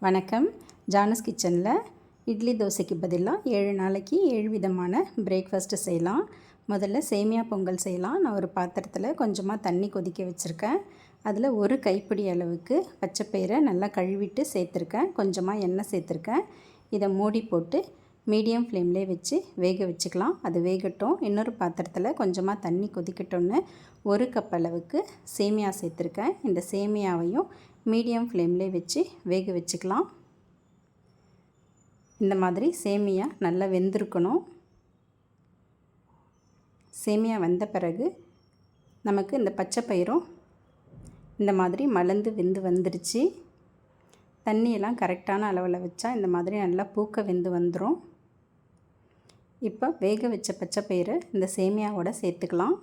வணக்கம். ஜானஸ் கிச்சனில் இட்லி தோசைக்கு பதிலாக 7 நாளைக்கு 7 விதமான பிரேக்ஃபாஸ்ட்டு செய்யலாம். முதல்ல சேமியா பொங்கல் செய்யலாம். நான் ஒரு பாத்திரத்தில் கொஞ்சமாக தண்ணி கொதிக்க வச்சுருக்கேன். அதில் ஒரு கைப்பிடி அளவுக்கு பச்சைப்பயிரை நல்லா கழுவிட்டு சேர்த்துருக்கேன். கொஞ்சமாக எண்ணெய் சேர்த்துருக்கேன். இதை மூடி போட்டு மீடியம் ஃப்ளேம்லேயே வச்சு வேக வச்சுக்கலாம். அது வேகட்டும். இன்னொரு பாத்திரத்தில் கொஞ்சமாக தண்ணி கொதிக்கட்டோன்னு 1 கப் அளவுக்கு சேமியா சேர்த்துருக்கேன். இந்த சேமியாவையும் மீடியம் ஃப்ளேம்லேயே வச்சு வேக வச்சுக்கலாம். இந்த மாதிரி சேமியா நல்லா வெந்திருக்கணும். சேமியா வெந்த பிறகு நமக்கு இந்த பச்சை பயிரும் இந்த மாதிரி மலர்ந்து வெந்து வந்துருச்சு. தண்ணியெல்லாம் கரெக்டான அளவில் வச்சா இந்த மாதிரி நல்லா பூக்க வெந்து வந்துடும். இப்போ வேக வச்ச பச்சை பயிரை இந்த சேமியாவோட சேர்த்துக்கலாம்.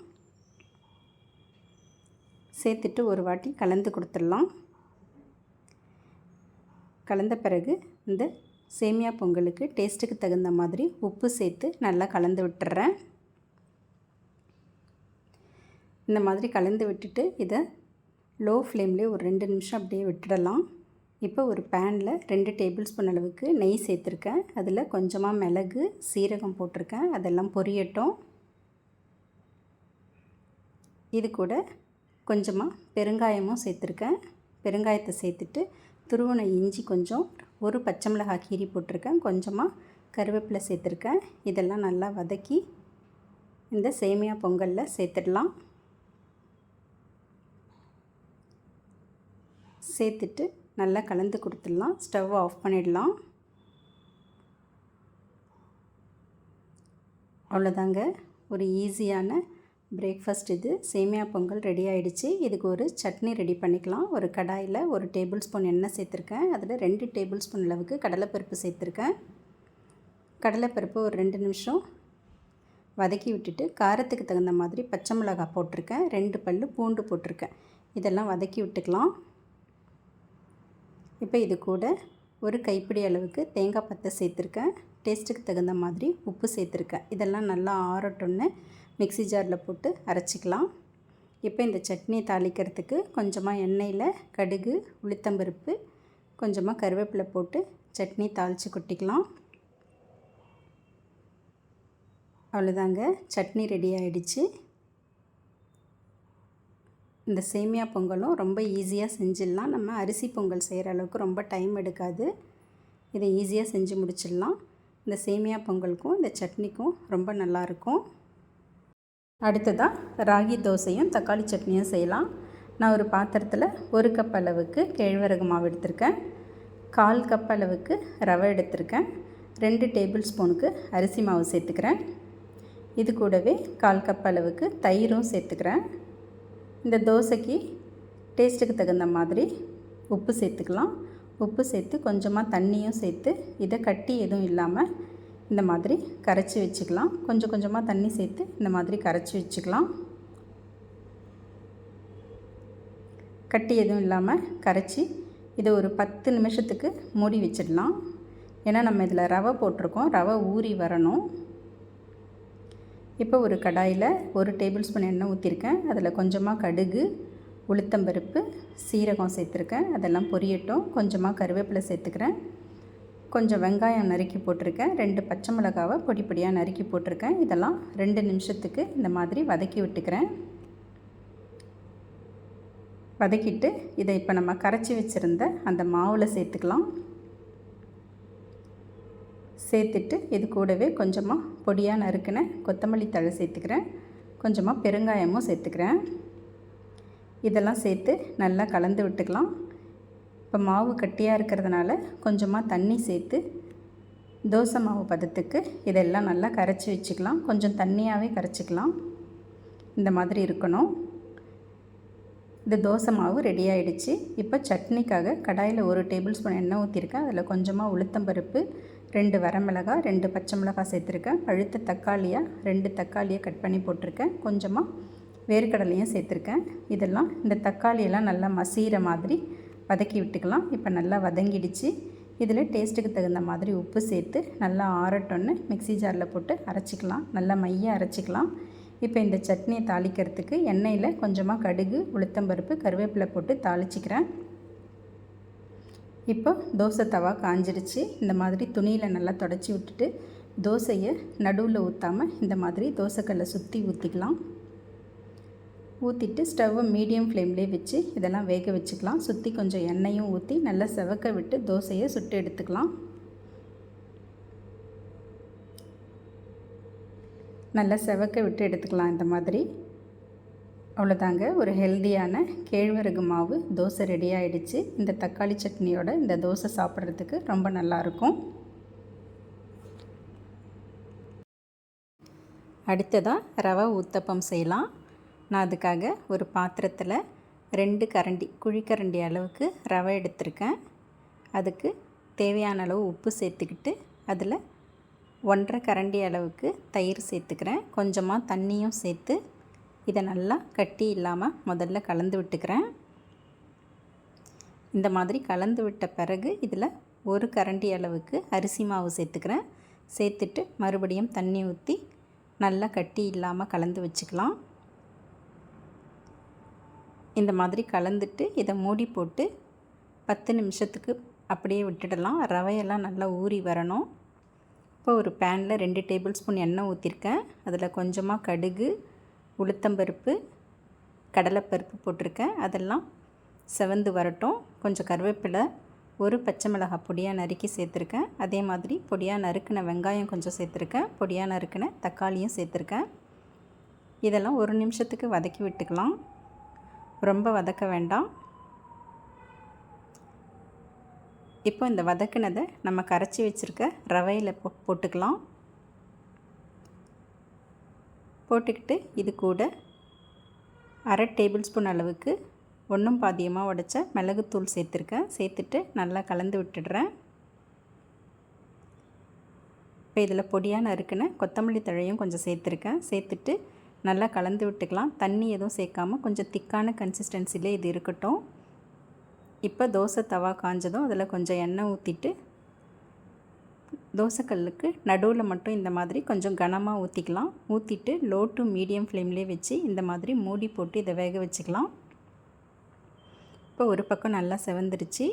சேர்த்துட்டு ஒரு வாட்டி கலந்து கொடுத்துடலாம். கலந்த பிறகு இந்த சேமியா பொங்கலுக்கு டேஸ்ட்டுக்கு தகுந்த மாதிரி உப்பு சேர்த்து நல்லா கலந்து விட்டுறேன். இந்த மாதிரி கலந்து விட்டுட்டு இதை லோ ஃப்ளேம்லேயே ஒரு 2 நிமிஷம் அப்படியே விட்டுடலாம். இப்போ ஒரு பேனில் 2 டேபிள் ஸ்பூன் அளவுக்கு நெய் சேர்த்துருக்கேன். அதில் கொஞ்சமாக மிளகு, சீரகம் போட்டிருக்கேன். அதெல்லாம் பொரியட்டும். இது கூட கொஞ்சமாக பெருங்காயமும் சேர்த்துருக்கேன். பெருங்காயத்தை சேர்த்துட்டு துருவன இஞ்சி கொஞ்சம், ஒரு பச்சை மிளகாய் கீரி போட்டிருக்கேன். கொஞ்சமாக கருவேப்பிலை சேர்த்துருக்கேன். இதெல்லாம் நல்லா வதக்கி இந்த சேமியா பொங்கலில் சேர்த்துடலாம். சேர்த்துட்டு நல்லா கலந்து கொடுத்துடலாம். ஸ்டவ் ஆஃப் பண்ணிடலாம். அவ்வளோதாங்க, ஒரு ஈஸியான பிரேக்ஃபாஸ்ட் இது. சேமியா பொங்கல் ரெடி ஆகிடுச்சு. இதுக்கு ஒரு சட்னி ரெடி பண்ணிக்கலாம். ஒரு கடாயில் 1 டேபிள் ஸ்பூன் எண்ணெய் சேர்த்துருக்கேன். அதில் 2 டேபிள் ஸ்பூன் அளவுக்கு கடலைப்பருப்பு சேர்த்துருக்கேன். கடலைப்பருப்பு ஒரு 2 நிமிஷம் வதக்கி விட்டுட்டு காரத்துக்கு தகுந்த மாதிரி பச்சை மிளகாய் போட்டிருக்கேன். 2 பல் பூண்டு போட்டிருக்கேன். இதெல்லாம் வதக்கி விட்டுக்கலாம். இப்போ இது கூட ஒரு கைப்பிடி அளவுக்கு தேங்காய் பத்தை சேர்த்துருக்கேன். டேஸ்ட்டுக்கு தகுந்த மாதிரி உப்பு சேர்த்துருக்கேன். இதெல்லாம் நல்லா ஆறட்டும்னு மிக்ஸி ஜாரில் போட்டு அரைச்சிக்கலாம். இப்போ இந்த சட்னி தாளிக்கிறதுக்கு கொஞ்சமாக எண்ணெயில் கடுகு, உளுத்தம்பருப்பு, கொஞ்சமாக கருவேப்பிலை போட்டு சட்னி தாளித்து கொட்டிக்கலாம். அவ்வளோதாங்க, சட்னி ரெடி ஆகிடுச்சு. இந்த சேமியா பொங்கலும் ரொம்ப ஈஸியாக செஞ்சிடலாம். நம்ம அரிசி பொங்கல் செய்கிற அளவுக்கு ரொம்ப டைம் எடுக்காது. இதை ஈஸியாக செஞ்சு முடிச்சிடலாம். இந்த சேமியா பொங்கலுக்கும் இந்த சட்னிக்கும் ரொம்ப நல்லாயிருக்கும். அடுத்ததாக ராகி தோசையும் தக்காளி சட்னியும் செய்யலாம். நான் ஒரு பாத்திரத்தில் 1 கப் அளவுக்கு கேழ்வரகு மாவு எடுத்திருக்கேன். 1/4 கப் அளவுக்கு ரவை எடுத்திருக்கேன். 2 டேபிள் ஸ்பூனுக்கு அரிசி மாவு சேர்த்துக்கிறேன். இது கூடவே 1/4 கப் அளவுக்கு தயிரும் சேர்த்துக்கிறேன். இந்த தோசைக்கு டேஸ்ட்டுக்கு தகுந்த மாதிரி உப்பு சேர்த்துக்கலாம். உப்பு சேர்த்து கொஞ்சமாக தண்ணியும் சேர்த்து இதை கட்டி எதுவும் இல்லாமல் இந்த மாதிரி கரைச்சி வச்சுக்கலாம். கொஞ்சம் கொஞ்சமாக தண்ணி சேர்த்து இந்த மாதிரி கரைச்சி வச்சுக்கலாம். கட்டி எதுவும் இல்லாமல் கரைச்சி இதை ஒரு 10 நிமிஷத்துக்கு மூடி வச்சிடலாம். ஏன்னா நம்ம இதில் ரவை போட்டிருக்கோம், ரவை ஊறி வரணும். இப்போ ஒரு கடாயில் 1 டேபிள் ஸ்பூன் எண்ணெய் ஊற்றிருக்கேன். அதில் கொஞ்சமாக கடுகு, உளுத்தம்பருப்பு, சீரகம் சேர்த்துருக்கேன். அதெல்லாம் பொரியட்டும். கொஞ்சமாக கருவேப்பிலை சேர்த்துக்கிறேன். கொஞ்சம் வெங்காயம் நறுக்கி போட்டிருக்கேன். 2 பச்சை மிளகாவை பொடி பொடியாக நறுக்கி போட்டிருக்கேன். இதெல்லாம் 2 நிமிஷத்துக்கு இந்த மாதிரி வதக்கி விட்டுக்கிறேன். வதக்கிட்டு இதை இப்போ நம்ம கரைச்சி வச்சுருந்த அந்த மாவில் சேர்த்துக்கலாம். சேர்த்துட்டு இது கூடவே கொஞ்சமாக பொடியாக நறுக்கின கொத்தமல்லி தழை சேர்த்துக்கிறேன். கொஞ்சமாக பெருங்காயமும் சேர்த்துக்கிறேன். இதெல்லாம் சேர்த்து நல்லா கலந்து விட்டுக்கலாம். இப்போ மாவு கட்டியாக இருக்கிறதுனால கொஞ்சமாக தண்ணி சேர்த்து தோசை மாவு பதத்துக்கு இதெல்லாம் நல்லா கரைச்சி வச்சுக்கலாம். கொஞ்சம் தண்ணியாகவே கரைச்சிக்கலாம். இந்த மாதிரி இருக்கணும். இந்த தோசை மாவு ரெடி ஆகிடுச்சு. இப்போ சட்னிக்காக கடாயில் 1 டேபிள் ஸ்பூன் எண்ணெய் ஊற்றிருக்கேன். அதில் கொஞ்சமாக உளுத்தம்பருப்பு, 2 வரமிளகாய், 2 பச்சை மிளகாய் சேர்த்துருக்கேன். பழுத்த தக்காளியாக 2 தக்காளியை கட் பண்ணி போட்டிருக்கேன். கொஞ்சமாக வேர்க்கடலையும் சேர்த்துருக்கேன். இதெல்லாம் இந்த தக்காளியெல்லாம் நல்லா மசிகிற மாதிரி வதக்கி விட்டுக்கலாம். இப்போ நல்லா வதங்கிடுச்சு. இதில் டேஸ்ட்டுக்கு தகுந்த மாதிரி உப்பு சேர்த்து நல்லா ஆறட்டோன்னு மிக்ஸி ஜாரில் போட்டு அரைச்சிக்கலாம். நல்லா மையாக அரைச்சிக்கலாம். இப்போ இந்த சட்னியை தாளிக்கிறதுக்கு எண்ணெயில் கொஞ்சமாக கடுகு, உளுத்தம்பருப்பு, கருவேப்பிலை போட்டு தாளிச்சிக்கிறேன். இப்போ தோசை தவா காஞ்சிடுச்சு. இந்த மாதிரி துணியில் நல்லா தொடச்சி விட்டுட்டு தோசையை நடுவில் ஊற்றாமல் இந்த மாதிரி தோசைக்கல்லை சுற்றி ஊற்றிக்கலாம். ஊற்றிட்டு ஸ்டவ்வை மீடியம் ஃப்ளேம்லேயே வச்சு இதெல்லாம் வேக வச்சுக்கலாம். சுற்றி கொஞ்சம் எண்ணெயும் ஊற்றி நல்லா செவக்க விட்டு தோசையை சுட்டு எடுத்துக்கலாம். நல்லா செவக்க விட்டு எடுத்துக்கலாம் இந்த மாதிரி. அவ்வளோதாங்க, ஒரு ஹெல்தியான கேழ்வரகு மாவு தோசை ரெடி ஆகிடுச்சு. இந்த தக்காளி சட்னியோட இந்த தோசை சாப்பிட்றதுக்கு ரொம்ப நல்லாயிருக்கும். அடுத்ததாக ரவை ஊத்தப்பம் செய்யலாம். நான் அதுக்காக ஒரு பாத்திரத்தில் 2 கரண்டி குழிக்கரண்டி அளவுக்கு ரவை எடுத்திருக்கேன். அதுக்கு தேவையான அளவு உப்பு சேர்த்துக்கிட்டு அதில் 1.5 கரண்டி அளவுக்கு தயிர் சேர்த்துக்கிறேன். கொஞ்சமாக தண்ணியும் சேர்த்து இதை நல்லா கட்டி இல்லாமல் முதல்ல கலந்து விட்டுக்கிறேன். இந்த மாதிரி கலந்து விட்ட பிறகு இதில் 1 கரண்டி அளவுக்கு அரிசி மாவு சேர்த்துக்கிறேன். சேர்த்துட்டு மறுபடியும் தண்ணி ஊற்றி நல்லா கட்டி இல்லாமல் கலந்து வச்சுக்கலாம். இந்த மாதிரி கலந்துட்டு இதை மூடி போட்டு 10 நிமிஷத்துக்கு அப்படியே விட்டுடலாம். ரவையெல்லாம் நல்லா ஊறி வரணும். இப்போ ஒரு பேனில் 2 டேபிள் ஸ்பூன் எண்ணெய் ஊற்றிருக்கேன். அதில் கொஞ்சமாக கடுகு, உளுத்தம்பருப்பு, கடலைப்பருப்பு போட்டிருக்கேன். அதெல்லாம் செவந்து வரட்டும். கொஞ்சம் கருவேப்பிலை, ஒரு பச்சை மிளகாய் பொடியாக நறுக்கி சேர்த்துருக்கேன். அதே மாதிரி பொடியாக நறுக்கின வெங்காயம் கொஞ்சம் சேர்த்துருக்கேன். பொடியாக நறுக்கின தக்காளியும் சேர்த்துருக்கேன். இதெல்லாம் 1 நிமிஷத்துக்கு வதக்கி விட்டுக்கலாம். ரொம்ப வதக்க வேண்டாம். இப்போ இந்த வதக்கினதை நம்ம கரைச்சி வச்சுருக்க ரவையில் போட்டுக்கலாம். போட்டுக்கிட்டு இது கூட 1/2 டேபிள் ஸ்பூன் அளவுக்கு 1 பாதியமாக உடைச்ச மிளகுத்தூள் சேர்த்துருக்கேன். சேர்த்துட்டு நல்லா கலந்து விட்டுடுறேன். இப்போ இதில் பொடியாக நறுக்கின கொத்தமல்லி தழையும் கொஞ்சம் சேர்த்துருக்கேன். சேர்த்துட்டு நல்லா கலந்து விட்டுக்கலாம். தண்ணி எதுவும் சேர்க்காமல் கொஞ்சம் திக்கான கன்சிஸ்டன்சிலே இது இருக்கட்டும். இப்போ தோசை தவா காஞ்சதும் அதில் கொஞ்சம் எண்ணெய் ஊற்றிட்டு தோசைக்கல்லுக்கு நடுவில் மட்டும் இந்த மாதிரி கொஞ்சம் கனமாக ஊற்றிக்கலாம். ஊற்றிட்டு லோ டு மீடியம் ஃப்ளேம்லேயே வச்சு இந்த மாதிரி மூடி போட்டு இதை வேக வச்சுக்கலாம். இப்போ ஒரு பக்கம் நல்லா செவந்துருச்சு.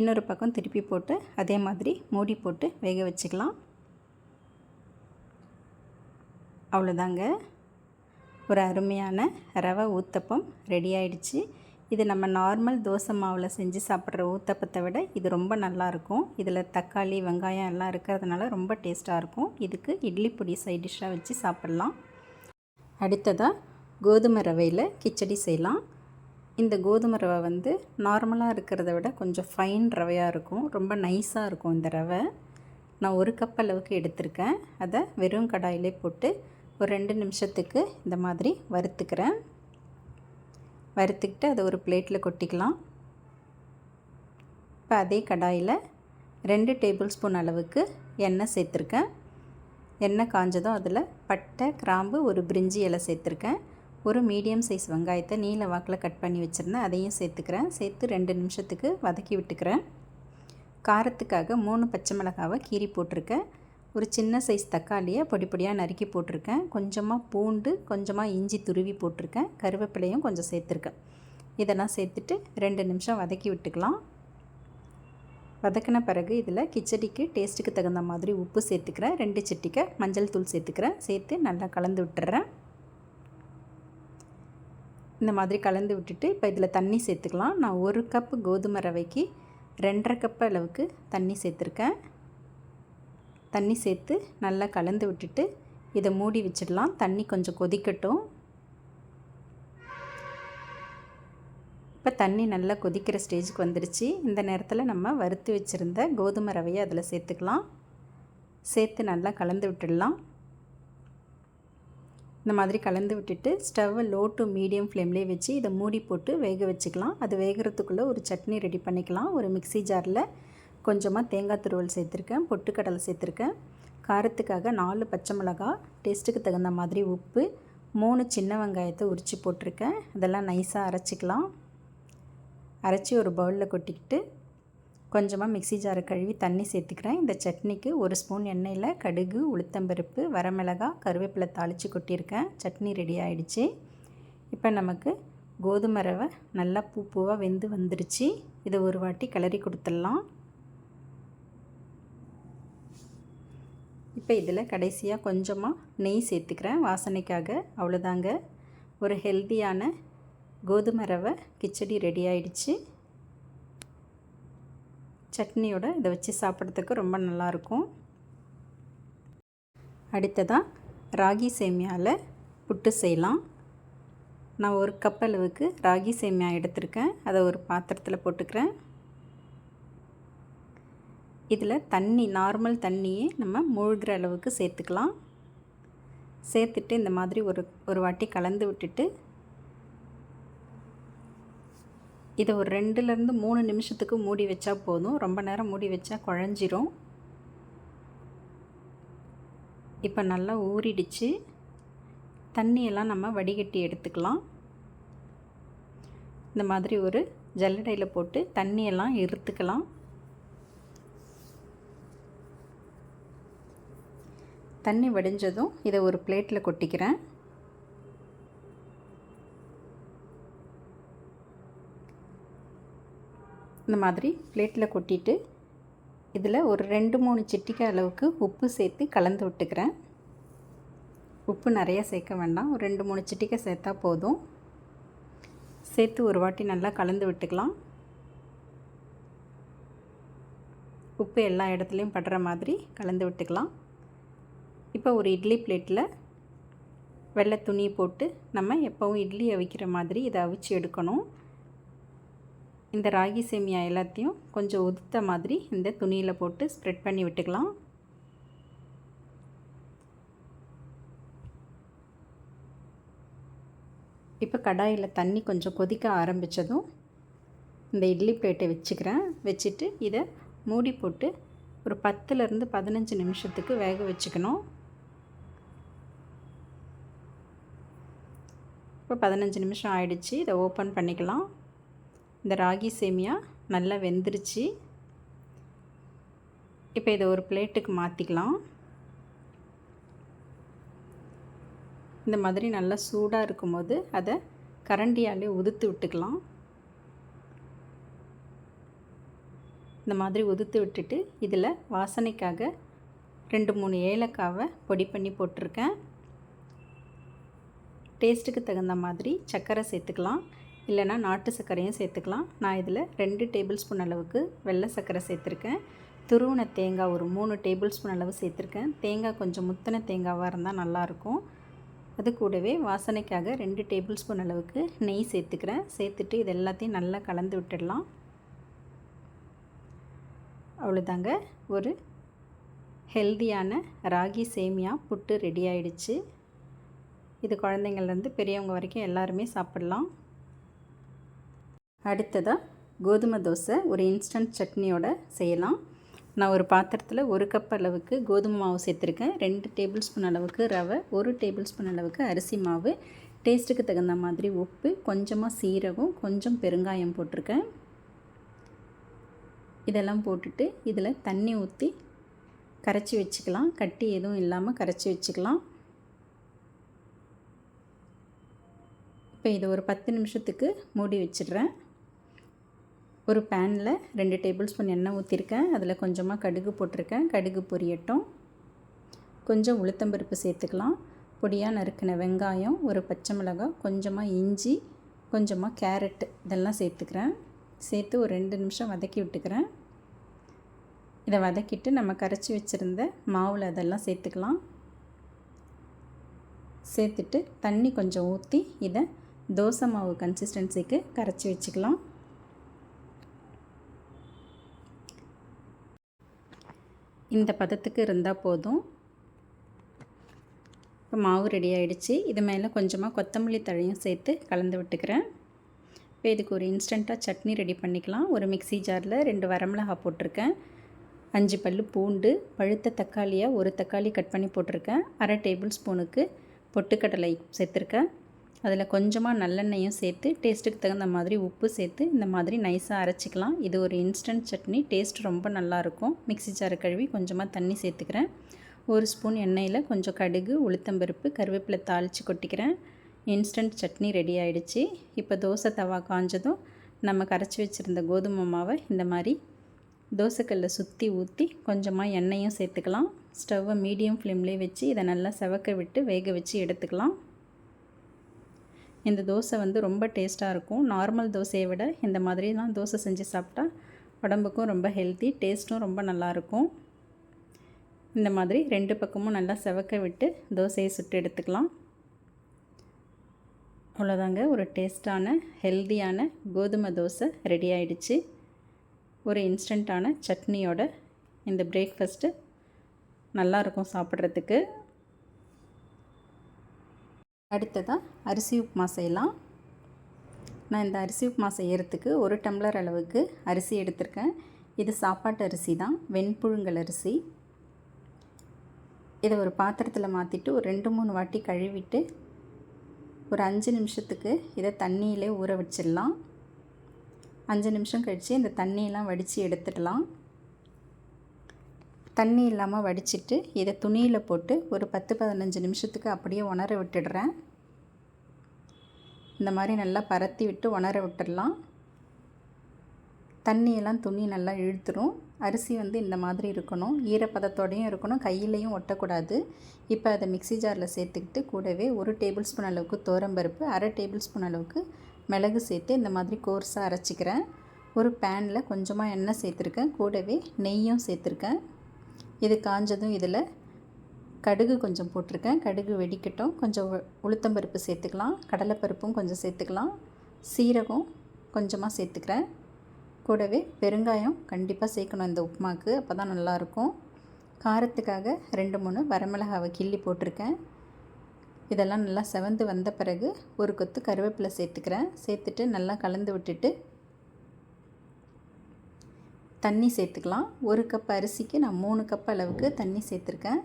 இன்னொரு பக்கம் திருப்பி போட்டு அதே மாதிரி மூடி போட்டு வேக வச்சுக்கலாம். அவ்வளோதாங்க, ஒரு அருமையான ரவை ஊத்தப்பம் ரெடி ஆயிடுச்சு. இது நம்ம நார்மல் தோசை மாவில் செஞ்சு சாப்பிட்ற ஊத்தப்பத்தை விட இது ரொம்ப நல்லாயிருக்கும். இதில் தக்காளி, வெங்காயம் எல்லாம் இருக்கிறதுனால ரொம்ப டேஸ்ட்டாக இருக்கும். இதுக்கு இட்லி பொடி சைட் டிஷ்ஷாக வச்சு சாப்பிட்லாம். அடுத்ததாக கோதுமை ரவையில் கிச்சடி செய்யலாம். இந்த கோதுமை ரவை வந்து நார்மலாக இருக்கிறத விட கொஞ்சம் ஃபைன் ரவையாக இருக்கும். ரொம்ப நைஸாக இருக்கும் இந்த ரவை. நான் 1 கப் அளவுக்கு எடுத்திருக்கேன். அதை வெறும் கடாயிலே போட்டு ஒரு 2 நிமிஷத்துக்கு இந்த மாதிரி வறுத்துக்கிறேன். வறுத்துக்கிட்டு அதை ஒரு பிளேட்டில் கொட்டிக்கலாம். இப்போ அதே கடாயில் 2 டேபிள் ஸ்பூன் அளவுக்கு எண்ணெய் சேர்த்துருக்கேன். எண்ணெய் காஞ்சதும் அதில் பட்டை, கிராம்பு, ஒரு பிரிஞ்சி இலை சேர்த்துருக்கேன். ஒரு மீடியம் சைஸ் வெங்காயத்தை நீல வாக்கில் கட் பண்ணி வச்சுருந்தேன். அதையும் சேர்த்துக்கிறேன். சேர்த்து 2 நிமிஷத்துக்கு வதக்கி விட்டுக்கிறேன். காரத்துக்காக 3 பச்சை மிளகாவை கீறி போட்டிருக்கேன். ஒரு சின்ன சைஸ் தக்காளியை பொடி பொடியாக நறுக்கி போட்டிருக்கேன். கொஞ்சமாக பூண்டு, கொஞ்சமாக இஞ்சி துருவி போட்டிருக்கேன். கருவேப்பிலையும் கொஞ்சம் சேர்த்துருக்கேன். இதெல்லாம் சேர்த்துட்டு 2 நிமிஷம் வதக்கி விட்டுக்கலாம். வதக்கின பிறகு இதில் கிச்சடிக்கு டேஸ்ட்டுக்கு தகுந்த மாதிரி உப்பு சேர்த்துக்கிறேன். 2 சிட்டிகை மஞ்சள் தூள் சேர்த்துக்கிறேன். சேர்த்து நல்லா கலந்து விட்டுறேன். இந்த மாதிரி கலந்து விட்டுட்டு இப்போ இதில் தண்ணி சேர்த்துக்கலாம். நான் 1 கப் கோதுமை ரவைக்கு 2.5 கப் அளவுக்கு தண்ணி சேர்த்துருக்கேன். தண்ணி சேர்த்து நல்லா கலந்து விட்டுட்டு இதை மூடி வச்சிடலாம். தண்ணி கொஞ்சம் கொதிக்கட்டும். இப்போ தண்ணி நல்லா கொதிக்கிற ஸ்டேஜுக்கு வந்துடுச்சு. இந்த நேரத்தில் நம்ம வறுத்து வச்சுருந்த கோதுமை ரவையை அதில் சேர்த்துக்கலாம். சேர்த்து நல்லா கலந்து விட்டுடலாம். இந்த மாதிரி கலந்து விட்டுட்டு ஸ்டவ்வை லோ டு மீடியம் ஃப்ளேம்லேயே வச்சு இதை மூடி போட்டு வேக வச்சுக்கலாம். அது வேகிறதுக்குள்ளே ஒரு சட்னி ரெடி பண்ணிக்கலாம். ஒரு மிக்ஸி ஜாரில் கொஞ்சமாக தேங்காய் துருவல் சேர்த்துருக்கேன். பொட்டுக்கடலை சேர்த்துருக்கேன். காரத்துக்காக 4 பச்சை மிளகாய், டேஸ்ட்டுக்கு தகுந்த மாதிரி உப்பு, 3 சின்ன வெங்காயத்தை உரித்து போட்டிருக்கேன். இதெல்லாம் நைஸாக அரைச்சிக்கலாம். அரைச்சி ஒரு பவுலில் கொட்டிக்கிட்டு கொஞ்சமாக மிக்ஸி ஜாரை கழுவி தண்ணி சேர்த்துக்கிறேன். இந்த சட்னிக்கு 1 ஸ்பூன் எண்ணெயில் கடுகு, உளுத்தம்பருப்பு, வரமிளகாய், கருவேப்பிலை தாளித்து கொட்டியிருக்கேன். சட்னி ரெடி ஆகிடுச்சு. இப்போ நமக்கு கோதுமை ரவை நல்லா பூவாக வெந்து வந்துடுச்சு. இதை ஒரு வாட்டி கிளறி கொடுத்துடலாம். இப்போ இதில் கடைசியாக கொஞ்சமாக நெய் சேர்த்துக்கிறேன் வாசனைக்காக. அவ்வளோதாங்க, ஒரு ஹெல்த்தியான கோதுமை ரவை கிச்சடி ரெடி ஆயிடுச்சு. சட்னியோட இதை வச்சு சாப்பிட்றதுக்கு ரொம்ப நல்லாயிருக்கும். அடுத்ததாக ராகி சேமியாவில் புட்டு செய்யலாம். நான் ஒரு கப் அளவுக்கு ராகி சேமியா எடுத்திருக்கேன். அதை ஒரு பாத்திரத்தில் போட்டுக்கிறேன். இதில் தண்ணி, நார்மல் தண்ணியே நம்ம மூழ்கிற அளவுக்கு சேர்த்துக்கலாம். சேர்த்துட்டு இந்த மாதிரி ஒரு வாட்டி கலந்து விட்டுட்டு இதை ஒரு 2லேருந்து 3 நிமிஷத்துக்கு மூடி வச்சா போதும். ரொம்ப நேரம் மூடி வச்சா குழஞ்சிரும். இப்போ நல்லா ஊறிடுச்சு. தண்ணியெல்லாம் நம்ம வடிகட்டி எடுத்துக்கலாம். இந்த மாதிரி ஒரு ஜல்லடையில் போட்டு தண்ணியெல்லாம் இருத்துக்கலாம். தண்ணி வடிஞ்சதும் இதை ஒரு பிளேட்டில் கொட்டிக்கிறேன். இந்த மாதிரி பிளேட்டில் கொட்டிட்டு இதில் ஒரு 2-3 சிட்டிகை அளவுக்கு உப்பு சேர்த்து கலந்து விட்டுக்கிறேன். உப்பு நிறைய சேர்க்க வேண்டாம், ஒரு 2-3 சிட்டிகை சேர்த்தா போதும். சேர்த்து ஒரு வாட்டி நல்லா கலந்து விட்டுக்கலாம். உப்பு எல்லா இடத்துலையும் படுற மாதிரி கலந்து விட்டுக்கலாம். இப்போ ஒரு இட்லி பிளேட்டில் வெள்ளை துணி போட்டு நம்ம எப்போவும் இட்லி அவிக்கிற மாதிரி இதை அவிச்சு எடுக்கணும். இந்த ராகி சேமியா எல்லாத்தையும் கொஞ்சம் உதுத்த மாதிரி இந்த துணியில் போட்டு ஸ்ப்ரெட் பண்ணி விட்டுக்கலாம். இப்போ கடாயில் தண்ணி கொஞ்சம் கொதிக்க ஆரம்பித்ததும் இந்த இட்லி பிளேட்டை வச்சுக்கிறேன். வச்சுட்டு இதை மூடி போட்டு ஒரு 10லேருந்து 15 நிமிஷத்துக்கு வேக வச்சுக்கணும். இப்போ 15 நிமிஷம் ஆயிடுச்சு. இதை ஓப்பன் பண்ணிக்கலாம். இந்த ராகி சேமியா நல்லா வெந்துருச்சு. இப்போ இதை ஒரு பிளேட்டுக்கு மாற்றிக்கலாம். இந்த மாதிரி நல்லா சூடாக இருக்கும்போது அதை கரண்டியாலே உதுத்து விட்டுக்கலாம். இந்த மாதிரி உதுத்து விட்டுட்டு இதில் வாசனைக்காக 2-3 ஏலக்காவை பொடி பண்ணி போட்டிருக்கேன். டேஸ்ட்டுக்கு தகுந்த மாதிரி சர்க்கரை சேர்த்துக்கலாம், இல்லைனா நாட்டு சர்க்கரையும் சேர்த்துக்கலாம். நான் இதில் 2 டேபிள் ஸ்பூன் அளவுக்கு வெள்ளை சர்க்கரை சேர்த்துருக்கேன். துருவின தேங்காய் ஒரு 3 டேபிள் ஸ்பூன் அளவு சேர்த்துருக்கேன். தேங்காய் கொஞ்சம் முத்தின தேங்காவாக இருந்தால் நல்லாயிருக்கும். அது கூடவே வாசனைக்காக 2 டேபிள் ஸ்பூன் அளவுக்கு நெய் சேர்த்துக்கிறேன். சேர்த்துட்டு இது எல்லாத்தையும் நல்லா கலந்து விட்டுடலாம். அவ்வளோதாங்க, ஒரு ஹெல்தியான ராகி சேமியா புட்டு ரெடி ஆயிடுச்சு. இது குழந்தைங்கள்லேருந்து பெரியவங்க வரைக்கும் எல்லாருமே சாப்பிட்லாம். அடுத்ததாக கோதுமை தோசை ஒரு இன்ஸ்டன்ட் சட்னியோட செய்யலாம். நான் ஒரு பாத்திரத்தில் 1 கப் அளவுக்கு கோதுமை மாவு சேர்த்துருக்கேன். 2 டேபிள் ஸ்பூன் அளவுக்கு ரவை, 1 டேபிள் ஸ்பூன் அளவுக்கு அரிசி மாவு, டேஸ்ட்டுக்கு தகுந்த மாதிரி உப்பு, கொஞ்சமாக சீரகம், கொஞ்சம் பெருங்காயம் போட்டிருக்கேன். இதெல்லாம் போட்டுட்டு இதில் தண்ணி ஊற்றி கரைச்சி வச்சுக்கலாம். கட்டி எதுவும் இல்லாமல் கரைச்சி வச்சுக்கலாம். இப்போ இதை ஒரு 10 நிமிஷத்துக்கு மூடி வச்சிடுறேன். ஒரு பேனில் 2 டேபிள் ஸ்பூன் எண்ணெய் ஊற்றிருக்கேன். அதில் கொஞ்சமாக கடுகு போட்டிருக்கேன். கடுகு பொரியட்டும். கொஞ்சம் உளுத்தம்பருப்பு சேர்த்துக்கலாம். பொடியாக நறுக்கின வெங்காயம், ஒரு பச்சை மிளகாய், கொஞ்சமாக இஞ்சி, கொஞ்சமாக கேரட் இதெல்லாம் சேர்த்துக்கிறேன். சேர்த்து ஒரு 2 நிமிஷம் வதக்கி விட்டுக்கிறேன். இதை வதக்கிட்டு நம்ம கரைச்சி வச்சுருந்த மாவில் அதெல்லாம் சேர்த்துக்கலாம். சேர்த்துட்டு தண்ணி கொஞ்சம் ஊற்றி இதை தோசை மாவு கன்சிஸ்டன்சிக்கு கரைச்சி வச்சுக்கலாம். இந்த பதத்துக்கு இருந்தால் போதும். இப்போ மாவு ரெடி ஆகிடுச்சு. இது மேலே கொஞ்சமாக கொத்தமல்லி தழையும் சேர்த்து கலந்து விட்டுக்கிறேன். இப்போ இதுக்கு ஒரு இன்ஸ்டண்ட்டாக சட்னி ரெடி பண்ணிக்கலாம். ஒரு மிக்ஸி ஜாரில் 2 வரமிளகாய் போட்டிருக்கேன். 5 பல் பூண்டு, பழுத்த தக்காளியாக 1 தக்காளி கட் பண்ணி போட்டிருக்கேன். 1/2 டேபிள் ஸ்பூனுக்கு பொட்டுக்கடலை சேர்த்துருக்கேன். அதில் கொஞ்சமாக நல்லெண்ணெயும் சேர்த்து டேஸ்ட்டுக்கு தகுந்த மாதிரி உப்பு சேர்த்து இந்த மாதிரி நைஸாக அரைச்சிக்கலாம். இது ஒரு இன்ஸ்டன்ட் சட்னி, டேஸ்ட் ரொம்ப நல்லாயிருக்கும். மிக்ஸி ஜாரை கழுவி கொஞ்சமாக தண்ணி சேர்த்துக்கிறேன். 1 ஸ்பூன் எண்ணெயில் கொஞ்சம் கடுகு, உளுத்தம்பருப்பு, கருவேப்பிலை தாளித்து கொட்டிக்கிறேன். இன்ஸ்டன்ட் சட்னி ரெடி ஆகிடுச்சு. இப்போ தோசை தவா காஞ்சதும் நம்ம கரைச்சி வச்சுருந்த கோதுமை மாவை இந்த மாதிரி தோசைக்கல்லை சுற்றி ஊற்றி கொஞ்சமாக எண்ணெயும் சேர்த்துக்கலாம். ஸ்டவ்வை மீடியம் ஃப்ளேம்லேயே வச்சு இதை நல்லா செவக்க விட்டு வேக வச்சு எடுத்துக்கலாம். இந்த தோசை வந்து ரொம்ப டேஸ்ட்டாக இருக்கும். நார்மல் தோசையை விட இந்த மாதிரி தான் தோசை செஞ்சு சாப்பிட்டா உடம்புக்கும் ரொம்ப ஹெல்த்தி, டேஸ்ட்டும் ரொம்ப நல்லாயிருக்கும். இந்த மாதிரி 2 பக்கமும் நல்லா செவக்க விட்டு தோசையை சுட்டு எடுத்துக்கலாம். அவ்வளோதாங்க, ஒரு டேஸ்ட்டான ஹெல்த்தியான கோதுமை தோசை ரெடி ஆகிடுச்சு. ஒரு இன்ஸ்டண்ட்டான சட்னியோட இந்த பிரேக்ஃபாஸ்ட்டு நல்லாயிருக்கும் சாப்பிட்றதுக்கு. அடுத்ததாக அரிசி உப்புமா செய்யலாம். நான் இந்த அரிசி உப்புமா செய்கிறதுக்கு 1 டம்ளர் அளவுக்கு அரிசி எடுத்திருக்கேன். இது சாப்பாட்டு அரிசி தான், வெண்புழுங்கல் அரிசி. இதை ஒரு பாத்திரத்தில் மாற்றிட்டு ஒரு 2-3 வாட்டி கழுவிட்டு ஒரு 5 நிமிஷத்துக்கு இதை தண்ணியிலே ஊற வச்சிடலாம். 5 நிமிஷம் கழித்து இந்த தண்ணியெல்லாம் வடித்து எடுத்துடலாம். தண்ணி இல்லாமல் வடிச்சிட்டு இதை துணியில் போட்டு ஒரு 10-15 நிமிஷத்துக்கு அப்படியே உணர விட்டுடுறேன். இந்த மாதிரி நல்லா பரத்தி விட்டு உணர விட்டுடலாம். தண்ணியெல்லாம் துணி நல்லா இழுத்துரும். அரிசி வந்து இந்த மாதிரி இருக்கணும், ஈரப்பதத்தோடையும் இருக்கணும், கையிலையும் ஒட்டக்கூடாது. இப்போ அதை மிக்ஸி ஜாரில் சேர்த்துக்கிட்டு கூடவே 1 டேபிள் ஸ்பூன் அளவுக்கு துவரம்பருப்பு, 1/2 டேபிள் ஸ்பூன் அளவுக்கு மிளகு சேர்த்து இந்த மாதிரி கோர்ஸாக அரைச்சிக்கிறேன். ஒரு பேனில் கொஞ்சமாக எண்ணெய் சேர்த்துருக்கேன், கூடவே நெய்யும் சேர்த்துருக்கேன். இது காஞ்சதும் இதில் கடுகு கொஞ்சம் போட்டிருக்கேன். கடுகு வெடிக்கட்டும். கொஞ்சம் உளுத்தம்பருப்பு சேர்த்துக்கலாம், கடலைப்பருப்பும் கொஞ்சம் சேர்த்துக்கலாம், சீரகம் கொஞ்சமாக சேர்த்துக்கிறேன். கூடவே பெருங்காயம் கண்டிப்பாக சேர்க்கணும் இந்த உப்புமாவுக்கு, அப்போ தான் நல்லாயிருக்கும். காரத்துக்காக 2-3 வரமிளகாவை கிள்ளி போட்டிருக்கேன். இதெல்லாம் நல்லா செவந்து வந்த பிறகு ஒரு கொத்து கருவேப்பிலை சேர்த்துக்கிறேன். சேர்த்துட்டு நல்லா கலந்து விட்டுட்டு தண்ணி சேர்த்துக்கலாம். 1 கப் அரிசிக்கு நான் 3 கப் அளவுக்கு தண்ணி சேர்த்துருக்கேன்.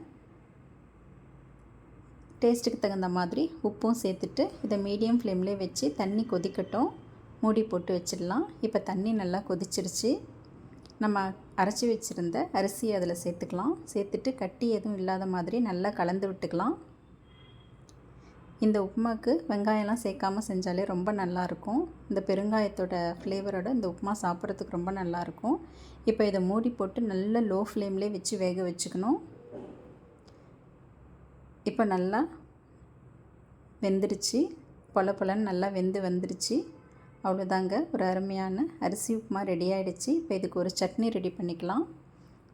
டேஸ்ட்டுக்கு தகுந்த மாதிரி உப்பும் சேர்த்துட்டு இதை மீடியம் ஃப்ளேம்லேயே வச்சு தண்ணி கொதிக்கட்டும். மூடி போட்டு வச்சிடலாம். இப்போ தண்ணி நல்லா கொதிச்சிருச்சு. நம்ம அரைச்சி வச்சுருந்த அரிசி அதில் சேர்த்துக்கலாம். சேர்த்துட்டு கட்டி எதுவும் இல்லாத மாதிரி நல்லா கலந்து விட்டுக்கலாம். இந்த உப்புமாவுக்கு வெங்காயம்லாம் சேர்க்காமல் செஞ்சாலே ரொம்ப நல்லாயிருக்கும். இந்த பெருங்காயத்தோட ஃப்ளேவரோட இந்த உப்புமா சாப்பிட்றதுக்கு ரொம்ப நல்லாயிருக்கும். இப்போ இதை மூடி போட்டு நல்ல லோ ஃப்ளேம்லேயே வச்சு வேக வச்சுக்கணும். இப்போ நல்லா வெந்துடுச்சு, பொல பொலன்னு நல்லா வெந்து வந்துடுச்சு. அவ்வளோதாங்க, ஒரு அருமையான அரிசி உப்புமா ரெடி ஆகிடுச்சு. இப்போ இதுக்கு ஒரு சட்னி ரெடி பண்ணிக்கலாம்.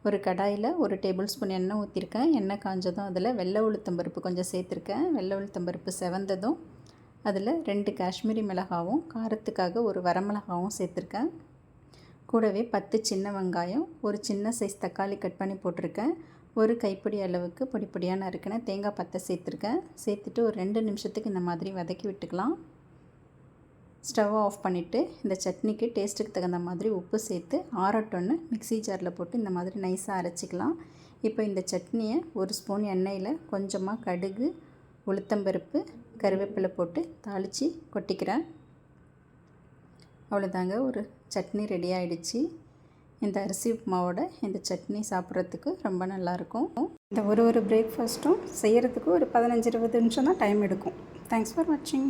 ஒரு கடாயில் 1 டேபிள் ஸ்பூன் எண்ணெய் ஊற்றிருக்கேன். எண்ணெய் காஞ்சதும் அதில் வெள்ளை உளுத்தம்பருப்பு கொஞ்சம் சேர்த்துருக்கேன். வெள்ளை உளுத்தம்பருப்பு செவந்ததும் அதில் 2 காஷ்மீரி மிளகாவும் காரத்துக்காக ஒரு வரமிளகாவும் சேர்த்துருக்கேன். கூடவே 10 சின்ன வெங்காயம், ஒரு சின்ன சைஸ் தக்காளி கட் பண்ணி போட்டிருக்கேன். ஒரு கைப்பிடி அளவுக்கு பொடி பொடியாக நறுக்கின தேங்காய் பத்தை சேர்த்துருக்கேன். சேர்த்துட்டு ஒரு 2 நிமிஷத்துக்கு இந்த மாதிரி வதக்கி விட்டுக்கலாம். ஸ்டவ்வை ஆஃப் பண்ணிவிட்டு இந்த சட்னிக்கு டேஸ்ட்டுக்கு தகுந்த மாதிரி உப்பு சேர்த்து ஆறட்டொன்னு மிக்ஸி ஜாரில் போட்டு இந்த மாதிரி நைஸாக அரைச்சிக்கலாம். இப்போ இந்த சட்னியை 1 ஸ்பூன் எண்ணெயில் கொஞ்சமாக கடுகு, உளுத்தம்பருப்பு, கருவேப்பிலை போட்டு தாளித்து கொட்டிக்கிறேன். அவ்வளோதாங்க, ஒரு சட்னி ரெடி ஆகிடுச்சு. இந்த அரிசி உப்புமாவோட இந்த சட்னி சாப்பிட்றதுக்கு ரொம்ப நல்லாயிருக்கும். இந்த ஒரு பிரேக்ஃபாஸ்ட்டும் செய்கிறதுக்கு ஒரு 15-20 நிமிஷம் தான் டைம் எடுக்கும். தேங்க்ஸ் ஃபார் வாட்சிங்.